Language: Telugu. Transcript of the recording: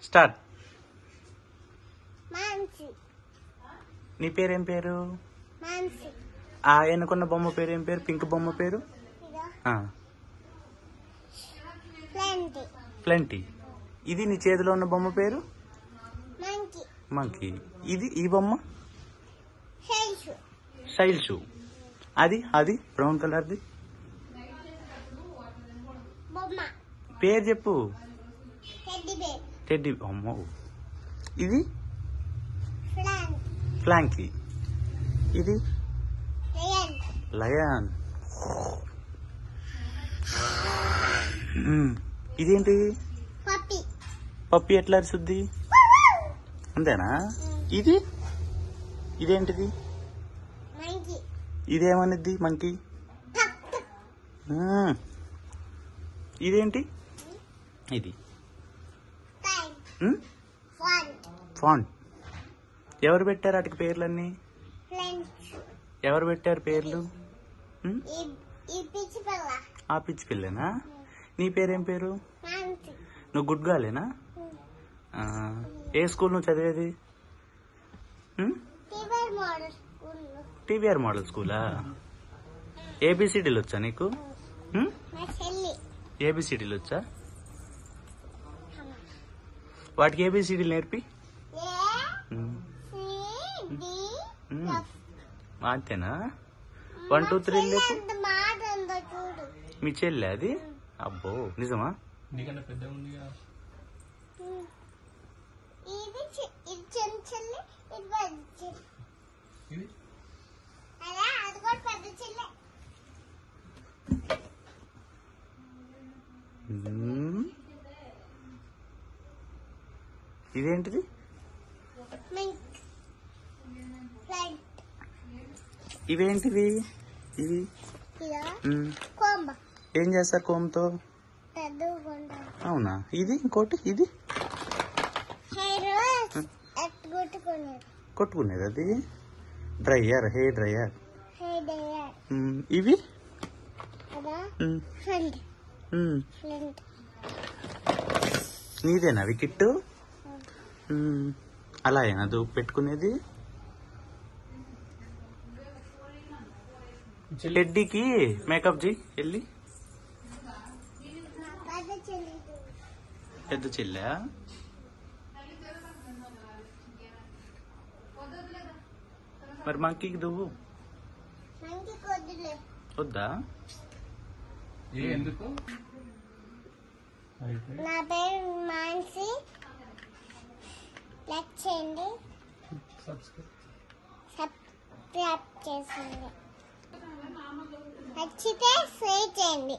స్టార్ట్. మాన్సి. నీ పేరేం పేరు? మాన్సి. ఆ ఎన్నుకున్న బొమ్మ పేరు ఏం పేరు? పింక్ బొమ్మ పేరు? ప్లెంటీ. ప్లెంటీ. ఇది నీ చేతిలో ఉన్న బొమ్మ పేరు? మంకీ. మంకీ. ఇది ఈ బొమ్మ? షైల్షు. షైల్షు. అది అది బ్రౌన్ కలర్ది బొమ్మ పేరు చెప్పు. Teddy bear. టెడ్డీ. అమ్మో. ఇది ఫ్లాంకీ. ఫ్లాంకీ. ఇది లయన్. లయన్. ఇదేంటి? పప్పీ. పప్పి ఎట్లా అరుస్తుంది? అంతేనా? ఇది ఇదేంటిది? మంకీ. ఇదేమనిద్ది? మంకీ. ఇదేంటి? ఇది ఫాంట్. ఎవరు పెట్టారు వాటికి పేర్లన్నీ? ఎవరు పెట్టారు పేర్లు? ఆ పిచ్చి పిల్లనా? నీ పేరేం పేరు? నువ్వు గుడ్ గాలేనా? ఏ స్కూల్ నువ్వు చదివేది? టీవీఆర్ మోడల్ స్కూలా? ఏబిసిడీలు వచ్చా నీకు? ఏబిసిడీలు వచ్చా? వాటికి ఏబిసిడీలు నేర్పి. అంతేనా? 1 2 3 లేపు. మీ చెల్లె అది? అబ్బో నిజమా? ఇదేంటిది? ఇవేంటివి? ఇవి ఏం చేస్తారు కోమ్తో? అవునా? ఇది ఇంకోటి ఇది కొట్టుకునేది. అది డ్రైయర్, హెయిర్ డ్రైయర్. ఇవి నీదేనా వికెట్? అలా అయినా పెట్టుకునేది. టెడ్డీకి మేకప్ జీ వెళ్ళి. పెద్ద చెల్లె. మరి మంకీకి దువ్వు. వద్దా? ఎందుకు? నా పేరు మాన్సి. లైక్ చేయండి, సబ్స్క్రైబ్ చేయండి, నచ్చితే షేర్ చేయండి.